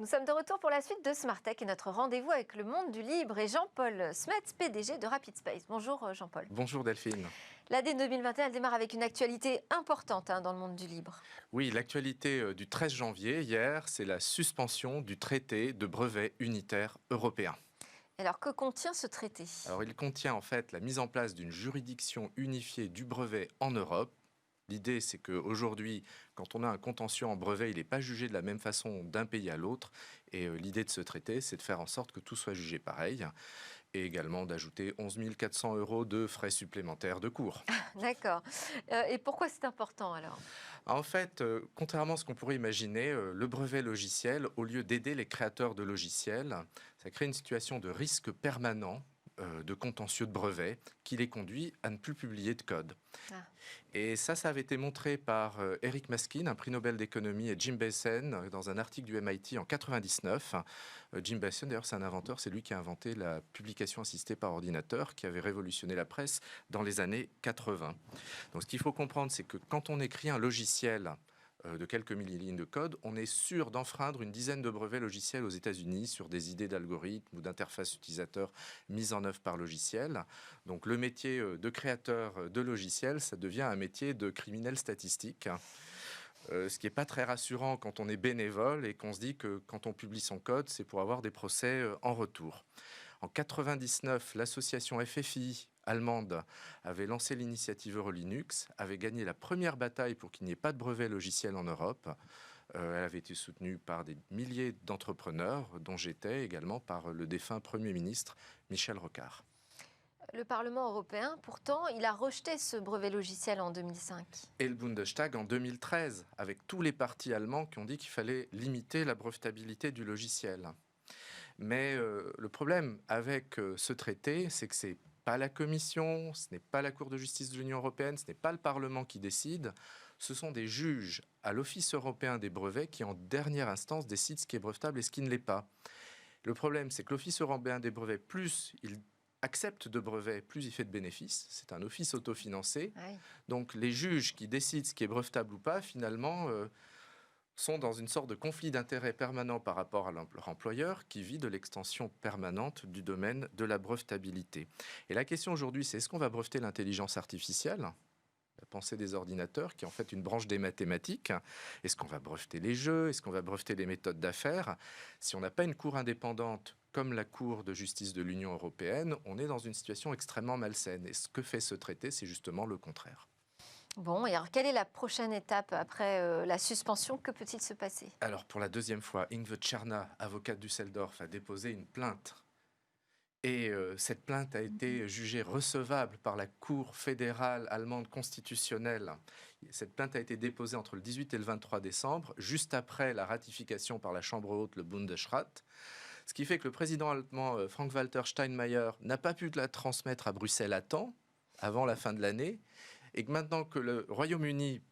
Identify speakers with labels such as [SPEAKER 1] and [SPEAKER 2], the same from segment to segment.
[SPEAKER 1] Nous sommes de retour pour la suite de Smart Tech et notre rendez-vous avec le monde du libre et Jean-Paul Smets, PDG de RapidSpace. Bonjour Jean-Paul.
[SPEAKER 2] Bonjour Delphine.
[SPEAKER 1] L'année 2021, elle démarre avec une actualité importante dans le monde du libre.
[SPEAKER 2] Oui, l'actualité du 13 janvier, hier, c'est la suspension du traité de brevet unitaire européen.
[SPEAKER 1] Alors, que contient ce traité?
[SPEAKER 2] Alors, il contient en fait la mise en place d'une juridiction unifiée du brevet en Europe. L'idée, c'est qu'aujourd'hui, quand on a un contentieux en brevet, il n'est pas jugé de la même façon d'un pays à l'autre. Et l'idée de ce traité, c'est de faire en sorte que tout soit jugé pareil. Et également d'ajouter 11 400 € de frais supplémentaires de cours.
[SPEAKER 1] D'accord. Et pourquoi c'est important alors?
[SPEAKER 2] En fait, contrairement à ce qu'on pourrait imaginer, le brevet logiciel, au lieu d'aider les créateurs de logiciels, ça crée une situation de risque permanent de contentieux de brevets qui les conduit à ne plus publier de code.
[SPEAKER 1] Ah.
[SPEAKER 2] Et ça avait été montré par Eric Maskin, un prix Nobel d'économie, et Jim Bassen dans un article du MIT en 99. Jim Bassen, d'ailleurs, c'est un inventeur, c'est lui qui a inventé la publication assistée par ordinateur qui avait révolutionné la presse dans les années 80. Donc ce qu'il faut comprendre, c'est que quand on écrit un logiciel de quelques milliers de lignes de code, on est sûr d'enfreindre une dizaine de brevets logiciels aux États-Unis sur des idées d'algorithmes ou d'interfaces utilisateurs mises en œuvre par logiciel. Donc le métier de créateur de logiciels, ça devient un métier de criminel statistique. Ce qui n'est pas très rassurant quand on est bénévole et qu'on se dit que quand on publie son code, c'est pour avoir des procès en retour. En 99, l'association FFI allemande avait lancé l'initiative Eurolinux, avait gagné la première bataille pour qu'il n'y ait pas de brevet logiciel en Europe. Elle avait été soutenue par des milliers d'entrepreneurs, dont j'étais également par le défunt Premier ministre Michel Rocard.
[SPEAKER 1] Le Parlement européen, pourtant, il a rejeté ce brevet logiciel en 2005.
[SPEAKER 2] Et le Bundestag en 2013, avec tous les partis allemands qui ont dit qu'il fallait limiter la brevetabilité du logiciel. Mais le problème avec ce traité, c'est que ce n'est pas la Commission, ce n'est pas la Cour de justice de l'Union européenne, ce n'est pas le Parlement qui décide. Ce sont des juges à l'Office européen des brevets qui, en dernière instance, décident ce qui est brevetable et ce qui ne l'est pas. Le problème, c'est que l'Office européen des brevets, plus il accepte de brevets, plus il fait de bénéfices. C'est un office autofinancé.
[SPEAKER 1] Oui.
[SPEAKER 2] Donc les juges qui décident ce qui est brevetable ou pas, finalement, sont dans une sorte de conflit d'intérêts permanent par rapport à leur employeur qui vit de l'extension permanente du domaine de la brevetabilité. Et la question aujourd'hui, c'est est-ce qu'on va breveter l'intelligence artificielle ? La pensée des ordinateurs, qui est en fait une branche des mathématiques. Est-ce qu'on va breveter les jeux? Est-ce qu'on va breveter les méthodes d'affaires? Si on n'a pas une cour indépendante comme la Cour de justice de l'Union européenne, on est dans une situation extrêmement malsaine. Et ce que fait ce traité, c'est justement le contraire.
[SPEAKER 1] Bon, et alors quelle est la prochaine étape après la suspension? Que peut-il se passer?
[SPEAKER 2] Alors, pour la deuxième fois, Ingve Tcherna, avocate de Düsseldorf, a déposé une plainte. Et cette plainte a été jugée recevable par la Cour fédérale allemande constitutionnelle. Cette plainte a été déposée entre le 18 et le 23 décembre, juste après la ratification par la Chambre haute, le Bundesrat. Ce qui fait que le président allemand Frank-Walter Steinmeier n'a pas pu la transmettre à Bruxelles à temps, avant la fin de l'année, et que maintenant que le Royaume-Uni,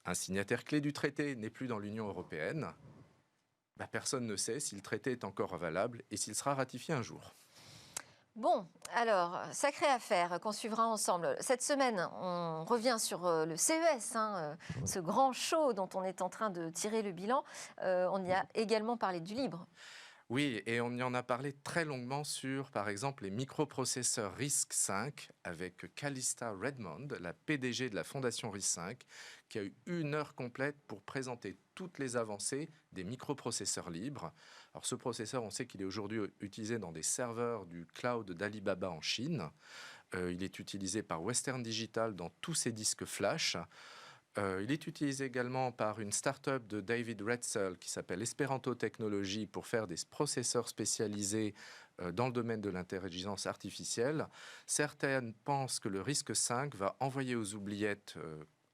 [SPEAKER 2] un signataire clé du traité, n'est plus dans l'Union européenne, personne ne sait si le traité est encore valable et s'il sera ratifié un jour.
[SPEAKER 1] Bon, alors, sacrée affaire qu'on suivra ensemble. Cette semaine, on revient sur le CES, ce grand show dont on est en train de tirer le bilan. On y a également parlé du libre.
[SPEAKER 2] Oui, et on y en a parlé très longuement sur, par exemple, les microprocesseurs RISC-V avec Calista Redmond, la PDG de la fondation RISC-V, qui a eu 1 heure complète pour présenter toutes les avancées des microprocesseurs libres. Alors ce processeur, on sait qu'il est aujourd'hui utilisé dans des serveurs du cloud d'Alibaba en Chine. Il est utilisé par Western Digital dans tous ses disques flash. Il est utilisé également par une start-up de David Retzel qui s'appelle Esperanto Technologies pour faire des processeurs spécialisés dans le domaine de l'intelligence artificielle. Certaines pensent que le RISC-V va envoyer aux oubliettes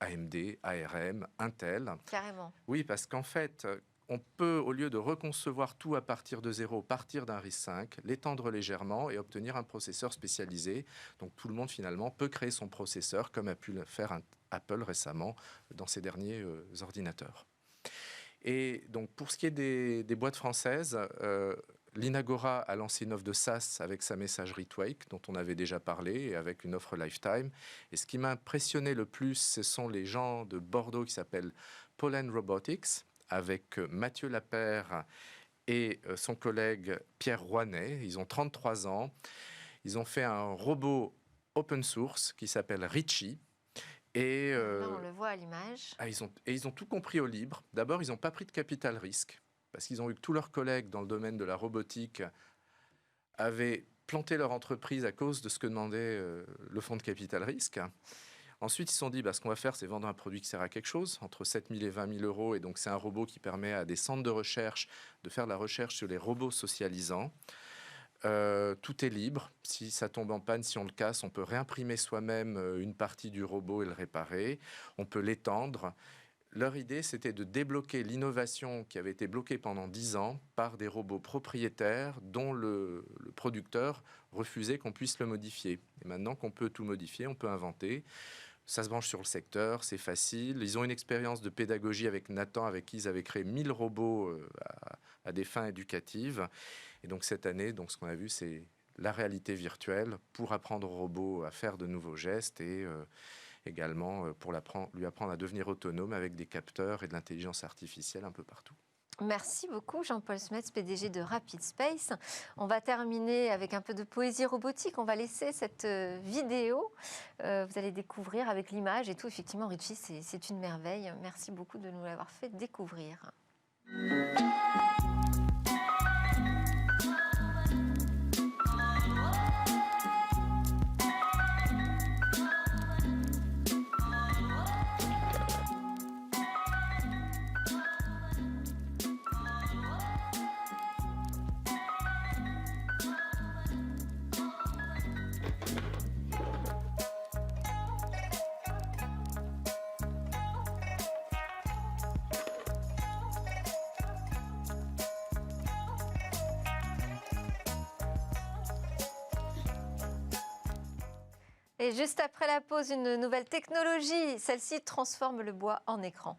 [SPEAKER 2] AMD, ARM, Intel.
[SPEAKER 1] Carrément.
[SPEAKER 2] Oui, parce qu'en fait, on peut, au lieu de reconcevoir tout à partir de zéro, partir d'un RISC-V, l'étendre légèrement et obtenir un processeur spécialisé. Donc tout le monde, finalement, peut créer son processeur, comme a pu le faire Apple récemment dans ses derniers ordinateurs. Et donc, pour ce qui est des boîtes françaises, l'Inagora a lancé une offre de SaaS avec sa messagerie Twake, dont on avait déjà parlé, et avec une offre Lifetime. Et ce qui m'a impressionné le plus, ce sont les gens de Bordeaux qui s'appellent Pollen Robotics, avec Mathieu Lapère et son collègue Pierre Rouanet. Ils ont 33 ans. Ils ont fait un robot open source qui s'appelle Richie. Et,
[SPEAKER 1] Là, on le voit à l'image.
[SPEAKER 2] ils ont tout compris au libre. D'abord, ils n'ont pas pris de capital risque, parce qu'ils ont eu que tous leurs collègues dans le domaine de la robotique avaient planté leur entreprise à cause de ce que demandait le fonds de capital risque. Ensuite, ils se sont dit, ce qu'on va faire, c'est vendre un produit qui sert à quelque chose, entre 7 000 et 20 000 euros. Et donc, c'est un robot qui permet à des centres de recherche de faire de la recherche sur les robots socialisants. Tout est libre. Si ça tombe en panne, si on le casse, on peut réimprimer soi-même une partie du robot et le réparer. On peut l'étendre. Leur idée, c'était de débloquer l'innovation qui avait été bloquée pendant 10 ans par des robots propriétaires dont le producteur refusait qu'on puisse le modifier. Et maintenant qu'on peut tout modifier, on peut inventer. Ça se branche sur le secteur, c'est facile. Ils ont une expérience de pédagogie avec Nathan, avec qui ils avaient créé 1000 robots à des fins éducatives. Et donc cette année, ce qu'on a vu, c'est la réalité virtuelle pour apprendre aux robots à faire de nouveaux gestes et également pour lui apprendre à devenir autonome avec des capteurs et de l'intelligence artificielle un peu partout.
[SPEAKER 1] Merci beaucoup Jean-Paul Smets, PDG de Rapid Space. On va terminer avec un peu de poésie robotique. On va laisser cette vidéo. Vous allez découvrir avec l'image et tout. Effectivement, Richie, c'est une merveille. Merci beaucoup de nous l'avoir fait découvrir. Et juste après la pause, une nouvelle technologie. Celle-ci transforme le bois en écran.